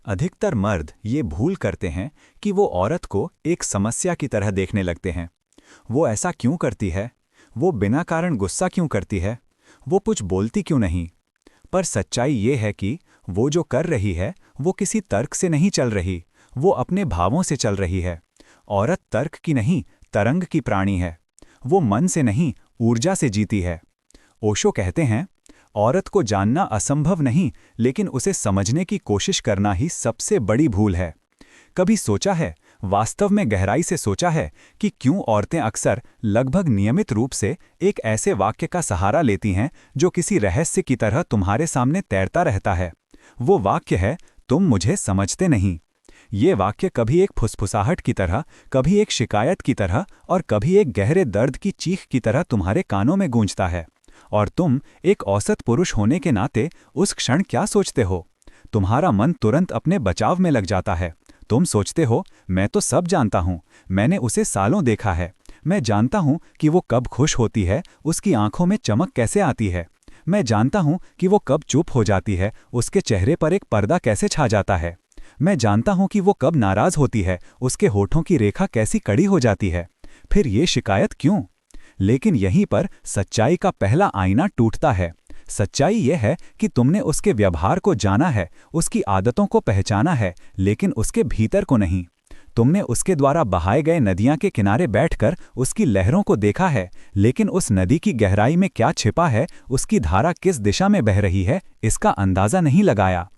अधिकतर मर्द ये भूल करते हैं कि वो औरत को एक समस्या की तरह देखने लगते हैं। वो ऐसा क्यों करती है? वो बिना कारण गुस्सा क्यों करती है? वो कुछ बोलती क्यों नहीं? पर सच्चाई ये है कि वो जो कर रही है वो किसी तर्क से नहीं चल रही, वो अपने भावों से चल रही है। औरत तर्क की नहीं, तरंग की प्राणी है। वो मन से नहीं, ऊर्जा से जीती है। ओशो कहते हैं, औरत को जानना असंभव नहीं, लेकिन उसे समझने की कोशिश करना ही सबसे बड़ी भूल है। कभी सोचा है, वास्तव में गहराई से सोचा है कि क्यों औरतें अक्सर लगभग नियमित रूप से एक ऐसे वाक्य का सहारा लेती हैं जो किसी रहस्य की तरह तुम्हारे सामने तैरता रहता है? वो वाक्य है, तुम मुझे समझते नहीं। ये वाक्य कभी एक फुसफुसाहट की तरह, कभी एक शिकायत की तरह और कभी एक गहरे दर्द की चीख की तरह तुम्हारे कानों में गूंजता है। और तुम एक औसत पुरुष होने के नाते उस क्षण क्या सोचते हो? तुम्हारा मन तुरंत अपने बचाव में लग जाता है। तुम सोचते हो, मैं तो सब जानता हूं, मैंने उसे सालों देखा है। मैं जानता हूं कि वो कब खुश होती है, उसकी आंखों में चमक कैसे आती है। मैं जानता हूं कि वो कब चुप हो जाती है, उसके चेहरे पर एक पर्दा कैसे छा जाता है। मैं जानता हूं कि वो कब नाराज होती है, उसके होठों की रेखा कैसी कड़ी हो जाती है। फिर ये शिकायत क्यों? लेकिन यहीं पर सच्चाई का पहला आईना टूटता है। सच्चाई यह है कि तुमने उसके व्यवहार को जाना है, उसकी आदतों को पहचाना है, लेकिन उसके भीतर को नहीं। तुमने उसके द्वारा बहाए गए नदियां के किनारे बैठकर उसकी लहरों को देखा है, लेकिन उस नदी की गहराई में क्या छिपा है, उसकी धारा किस दिशा में बह रही है, इसका अंदाजा नहीं लगाया।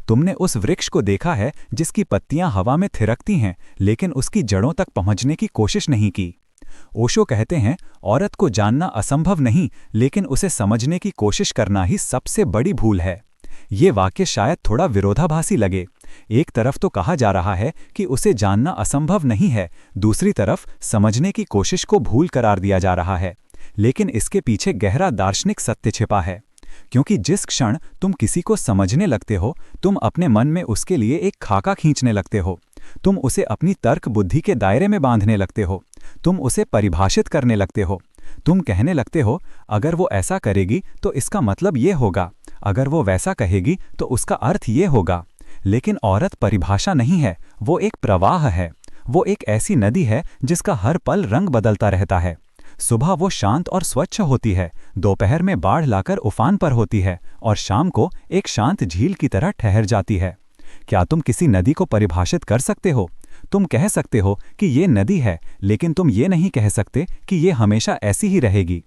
तुमने उस वृक्ष को देखा है जिसकी पत्तियां हवा में थिरकती हैं, लेकिन उसकी जड़ों तक पहुंचने की कोशिश नहीं की। ओशो कहते हैं, औरत को जानना असंभव नहीं, लेकिन उसे समझने की कोशिश करना ही सबसे बड़ी भूल है। ये वाक्य शायद थोड़ा विरोधाभासी लगे। एक तरफ तो कहा जा रहा है कि उसे जानना असंभव नहीं है, दूसरी तरफ समझने की कोशिश को भूल करार दिया जा रहा है। लेकिन इसके पीछे गहरा दार्शनिक सत्य छिपा है। क्योंकि जिस क्षण तुम किसी को समझने लगते हो, तुम अपने मन में उसके लिए एक खाका खींचने लगते हो। तुम उसे अपनी तर्क बुद्धि के दायरे में बांधने लगते हो। तुम उसे परिभाषित करने लगते हो। तुम कहने लगते हो, अगर वो ऐसा करेगी तो इसका मतलब ये होगा, अगर वो वैसा कहेगी तो उसका अर्थ ये होगा। लेकिन औरत परिभाषा नहीं है, वो एक प्रवाह है। वो एक ऐसी नदी है जिसका हर पल रंग बदलता रहता है। सुबह वो शांत और स्वच्छ होती है, दोपहर में बाढ़ लाकर उफान पर होती है और शाम को एक शांत झील की तरह ठहर जाती है। क्या तुम किसी नदी को परिभाषित कर सकते हो? तुम कह सकते हो कि ये नदी है, लेकिन तुम ये नहीं कह सकते कि ये हमेशा ऐसी ही रहेगी।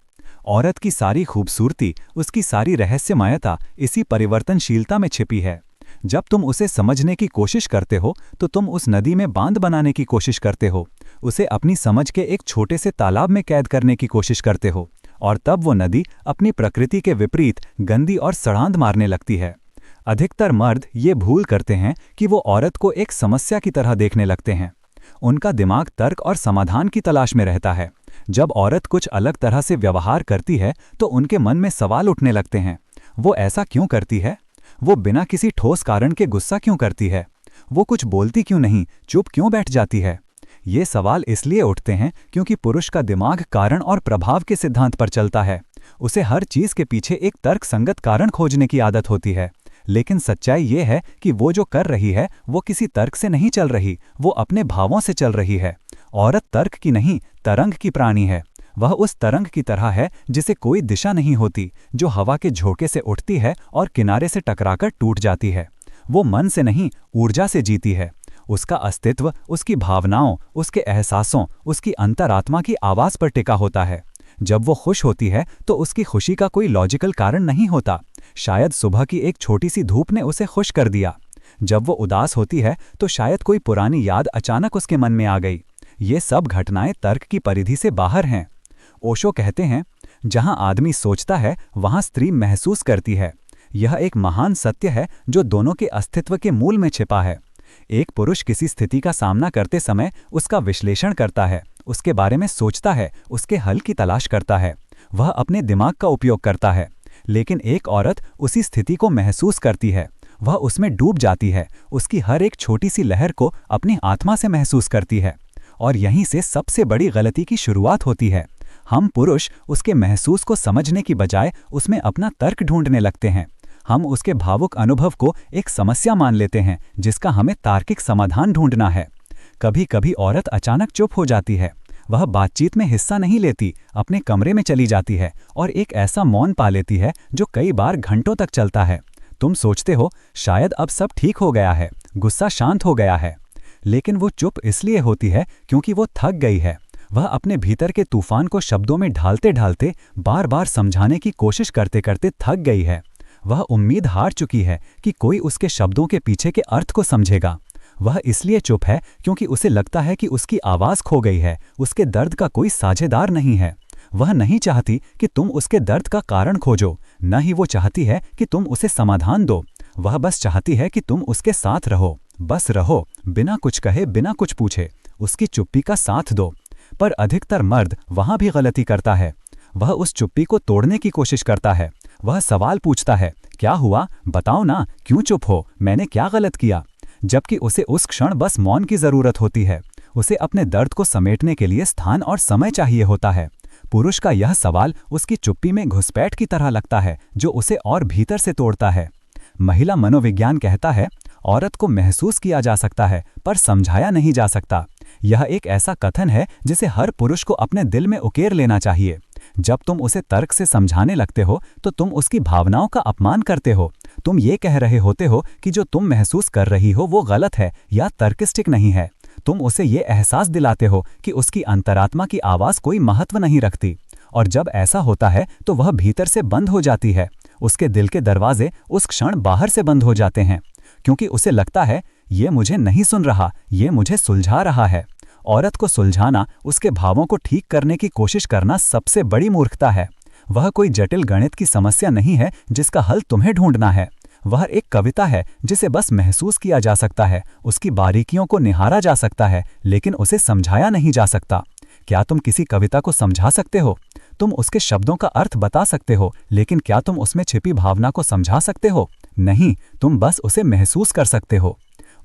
औरत की सारी खूबसूरती, उसकी सारी रहस्यमयता इसी परिवर्तनशीलता में छिपी है। जब तुम उसे समझने की कोशिश करते हो तो तुम उस नदी में बांध बनाने की कोशिश करते हो, उसे अपनी समझ के एक छोटे से तालाब में कैद करने की कोशिश करते हो, और तब वो नदी अपनी प्रकृति के विपरीत गंदी और सड़ांध मारने लगती है। अधिकतर मर्द ये भूल करते हैं कि वो औरत को एक समस्या की तरह देखने लगते हैं। उनका दिमाग तर्क और समाधान की तलाश में रहता है। जब औरत कुछ अलग तरह से व्यवहार करती है तो उनके मन में सवाल उठने लगते हैं। वो ऐसा क्यों करती है? वो बिना किसी ठोस कारण के गुस्सा क्यों करती है? वो कुछ बोलती क्यों नहीं, चुप क्यों बैठ जाती है? ये सवाल इसलिए उठते हैं क्योंकि पुरुष का दिमाग कारण और प्रभाव के सिद्धांत पर चलता है। उसे हर चीज के पीछे एक तर्कसंगत कारण खोजने की आदत होती है। लेकिन सच्चाई ये है कि वो जो कर रही है वो किसी तर्क से नहीं चल रही, वो अपने भावों से चल रही है। औरत तर्क की नहीं, तरंग की प्राणी है। वह उस तरंग की तरह है जिसे कोई दिशा नहीं होती, जो हवा के झोंके से उठती है और किनारे से टकराकर टूट जाती है। वो मन से नहीं, ऊर्जा से जीती है। उसका अस्तित्व उसकी भावनाओं, उसके एहसासों, उसकी अंतरात्मा की आवाज पर टिका होता है। जब वो खुश होती है तो उसकी खुशी का कोई लॉजिकल कारण नहीं होता। शायद सुबह की एक छोटी सी धूप ने उसे खुश कर दिया। जब वो उदास होती है तो शायद कोई पुरानी याद अचानक उसके मन में आ गई। ये सब घटनाएं तर्क की परिधि से बाहर हैं। ओशो कहते हैं, जहां आदमी सोचता है वहां स्त्री महसूस करती है। यह एक महान सत्य है जो दोनों के अस्तित्व के मूल में छिपा है। एक पुरुष किसी स्थिति का सामना करते समय उसका विश्लेषण करता है, उसके बारे में सोचता है, उसके हल की तलाश करता है। वह अपने दिमाग का उपयोग करता है। लेकिन एक औरत उसी स्थिति को महसूस करती है, वह उसमें डूब जाती है, उसकी हर एक छोटी सी लहर को अपनी आत्मा से महसूस करती है। और यहीं से सबसे बड़ी गलती की शुरुआत होती है। हम पुरुष उसके महसूस को समझने की बजाय उसमें अपना तर्क ढूंढने लगते हैं। हम उसके भावुक अनुभव को एक समस्या मान लेते हैं जिसका हमें तार्किक समाधान ढूंढना है। कभी कभी औरत अचानक चुप हो जाती है। वह बातचीत में हिस्सा नहीं लेती, अपने कमरे में चली जाती है और एक ऐसा मौन पा लेती है जो कई बार घंटों तक चलता है। तुम सोचते हो शायद अब सब ठीक हो गया है, गुस्सा शांत हो गया है, लेकिन वो चुप इसलिए होती है क्योंकि वो थक गई है। वह अपने भीतर के तूफान को शब्दों में ढालते ढालते, बार बार समझाने की कोशिश करते करते थक गई है। वह उम्मीद हार चुकी है कि कोई उसके शब्दों के पीछे के अर्थ को समझेगा। वह इसलिए चुप है क्योंकि उसे लगता है कि उसकी आवाज़ खो गई है, उसके दर्द का कोई साझेदार नहीं है। वह नहीं चाहती कि तुम उसके दर्द का कारण खोजो, न ही वो चाहती है कि तुम उसे समाधान दो। वह बस चाहती है कि तुम उसके साथ रहो, बस रहो, बिना कुछ कहे, बिना कुछ पूछे, उसकी चुप्पी का साथ दो। पर अधिकतर मर्द वहां भी गलती करता है। वह उस चुप्पी को तोड़ने की कोशिश करता है। वह सवाल पूछता है, क्या हुआ, बताओ ना, क्यों चुप हो, मैंने क्या गलत किया? जबकि उसे उस क्षण बस मौन की जरूरत होती है। उसे अपने दर्द को समेटने के लिए स्थान और समय चाहिए होता है। पुरुष का यह सवाल उसकी चुप्पी में घुसपैठ की तरह लगता है जो उसे और भीतर से तोड़ता है। महिला मनोविज्ञान कहता है, औरत को महसूस किया जा सकता है पर समझाया नहीं जा सकता। यह एक ऐसा कथन है जिसे हर पुरुष को अपने दिल में उकेर लेना चाहिए। जब तुम उसे तर्क से समझाने लगते हो तो तुम उसकी भावनाओं का अपमान करते हो। तुम ये कह रहे होते हो कि जो तुम महसूस कर रही हो वो गलत है या तर्किस्टिक नहीं है। तुम उसे ये एहसास दिलाते हो कि उसकी अंतरात्मा की आवाज़ कोई महत्व नहीं रखती। और जब ऐसा होता है तो वह भीतर से बंद हो जाती है। उसके दिल के दरवाजे उस क्षण बाहर से बंद हो जाते हैं, क्योंकि उसे लगता है ये मुझे नहीं सुन रहा, ये मुझे सुलझा रहा है। औरत को सुलझाना, उसके भावों को ठीक करने की कोशिश करना सबसे बड़ी मूर्खता है। वह कोई जटिल गणित की समस्या नहीं है जिसका हल तुम्हें ढूंढना है। वह एक कविता है जिसे बस महसूस किया जा सकता है, उसकी बारीकियों को निहारा जा सकता है, लेकिन उसे समझाया नहीं जा सकता। क्या तुम किसी कविता को समझा सकते हो? तुम उसके शब्दों का अर्थ बता सकते हो, लेकिन क्या तुम उसमें छिपी भावना को समझा सकते हो? नहीं, तुम बस उसे महसूस कर सकते हो।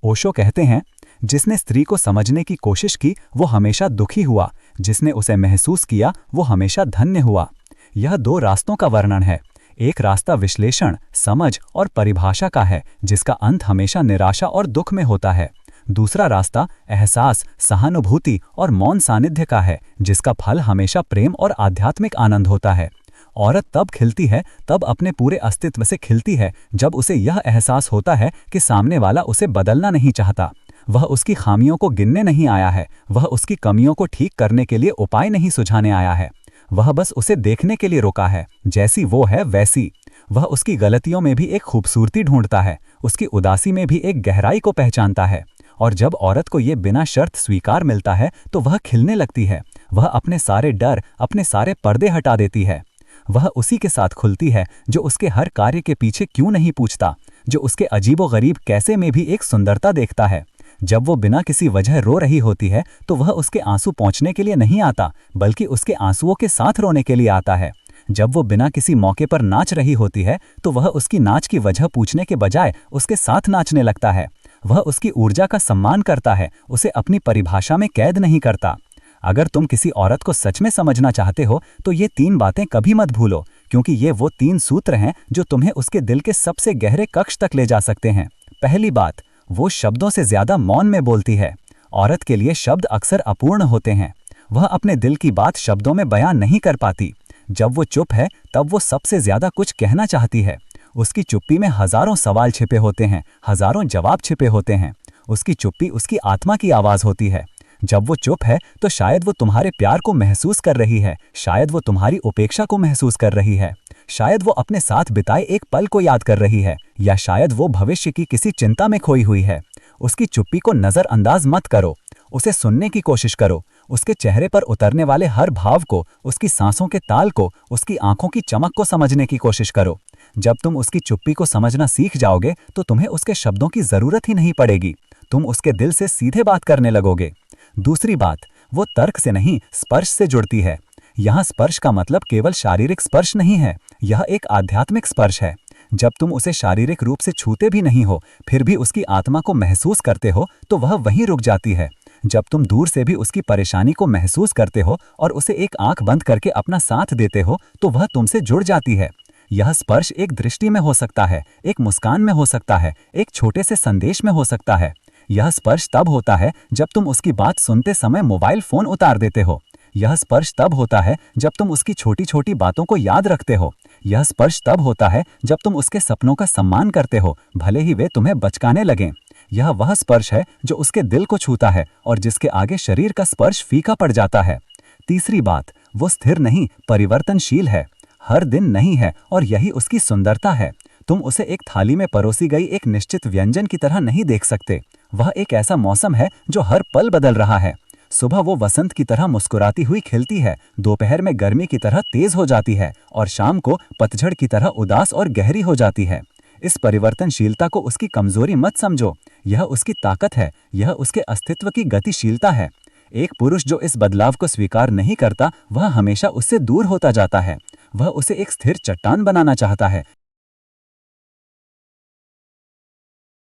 ओशो कहते हैं, जिसने स्त्री को समझने की कोशिश की वो हमेशा दुखी हुआ, जिसने उसे महसूस किया वो हमेशा धन्य हुआ। यह दो रास्तों का वर्णन है। एक रास्ता विश्लेषण, समझ और परिभाषा का है, जिसका अंत हमेशा निराशा और दुख में होता है। दूसरा रास्ता एहसास, सहानुभूति और मौन सानिध्य का है, जिसका फल हमेशा प्रेम और आध्यात्मिक आनंद होता है। औरत तब खिलती है, तब अपने पूरे अस्तित्व से खिलती है, जब उसे यह एहसास होता है कि सामने वाला उसे बदलना नहीं चाहता। वह उसकी खामियों को गिनने नहीं आया है, वह उसकी कमियों को ठीक करने के लिए उपाय नहीं सुझाने आया है। वह बस उसे देखने के लिए रुका है, जैसी वो है वैसी। वह उसकी गलतियों में भी एक खूबसूरती ढूंढता है, उसकी उदासी में भी एक गहराई को पहचानता है। और जब औरत को ये बिना शर्त स्वीकार मिलता है तो वह खिलने लगती है। वह अपने सारे डर, अपने सारे पर्दे हटा देती है। वह उसी के साथ खुलती है जो उसके हर कार्य के पीछे क्यों नहीं पूछता, जो उसके अजीबोगरीब कैसे में भी एक सुंदरता देखता है। जब वो बिना किसी वजह रो रही होती है तो वह उसके आंसू पोंछने के लिए नहीं आता, बल्कि उसके आंसुओं के साथ रोने के लिए आता है। जब वो बिना किसी मौके पर नाच रही होती है तो वह उसकी नाच की वजह पूछने के बजाय उसके साथ नाचने लगता है। वह उसकी ऊर्जा का सम्मान करता है, उसे अपनी परिभाषा में कैद नहीं करता। अगर तुम किसी औरत को सच में समझना चाहते हो तो ये 3 बातें कभी मत भूलो, क्योंकि ये वो 3 सूत्र हैं जो तुम्हें उसके दिल के सबसे गहरे कक्ष तक ले जा सकते हैं। पहली बात, वो शब्दों से ज्यादा मौन में बोलती है। औरत के लिए शब्द अक्सर अपूर्ण होते हैं। वह अपने दिल की बात शब्दों में बयान नहीं कर पाती। जब वो चुप है तब वो सबसे ज्यादा कुछ कहना चाहती है। उसकी चुप्पी में हजारों सवाल छिपे होते हैं, हजारों जवाब छिपे होते हैं। उसकी चुप्पी उसकी आत्मा की आवाज होती है। जब वो चुप है तो शायद वो तुम्हारे प्यार को महसूस कर रही है, शायद वो तुम्हारी उपेक्षा को महसूस कर रही है, शायद वो अपने साथ बिताए एक पल को याद कर रही है, या शायद वो भविष्य की किसी चिंता में खोई हुई है। उसकी चुप्पी को नजरअंदाज मत करो, उसे सुनने की कोशिश करो। उसके चेहरे पर उतरने वाले हर भाव को, उसकी सांसों के ताल को, उसकी आंखों की चमक को समझने की कोशिश करो। जब तुम उसकी चुप्पी को समझना सीख जाओगे तो तुम्हें उसके शब्दों की जरूरत ही नहीं पड़ेगी। तुम उसके दिल से सीधे बात करने लगोगे। दूसरी बात, वो तर्क से नहीं, स्पर्श से जुड़ती है। यहाँ स्पर्श का मतलब केवल शारीरिक स्पर्श नहीं है, यह एक आध्यात्मिक स्पर्श है। जब तुम उसे शारीरिक रूप से छूते भी नहीं हो, फिर भी उसकी आत्मा को महसूस करते हो, तो वह वहीं रुक जाती है। जब तुम दूर से भी उसकी परेशानी को महसूस करते हो और उसे एक आंख बंद करके अपना साथ देते हो, तो वह तुमसे जुड़ जाती है। यह स्पर्श एक दृष्टि में हो सकता है, एक मुस्कान में हो सकता है, एक छोटे से संदेश में हो सकता है। यह स्पर्श तब होता है जब तुम उसकी बात सुनते समय मोबाइल फोन उतार देते हो। यह स्पर्श तब होता है जब तुम उसकी छोटी छोटी बातों को याद रखते हो। यह स्पर्श तब होता है जब तुम उसके सपनों का सम्मान करते हो, भले ही वे तुम्हें बचकाने लगें। यह वह स्पर्श है जो उसके दिल को छूता है और जिसके आगे शरीर का स्पर्श फीका पड़ जाता है। तीसरी बात, वो स्थिर नहीं, परिवर्तनशील है। हर दिन नहीं है और यही उसकी सुंदरता है। तुम उसे एक थाली में परोसी गई एक निश्चित व्यंजन की तरह नहीं देख सकते। वह एक ऐसा मौसम है जो हर पल बदल रहा है। सुबह वो वसंत की तरह मुस्कुराती हुई खिलती है, दोपहर में गर्मी की तरह तेज हो जाती है और शाम को पतझड़ की तरह उदास और गहरी हो जाती है। इस परिवर्तनशीलता को उसकी कमजोरी मत समझो, यह उसकी ताकत है, यह उसके अस्तित्व की गतिशीलता है। एक पुरुष जो इस बदलाव को स्वीकार नहीं करता, वह हमेशा उससे दूर होता जाता है। वह उसे एक स्थिर चट्टान बनाना चाहता है,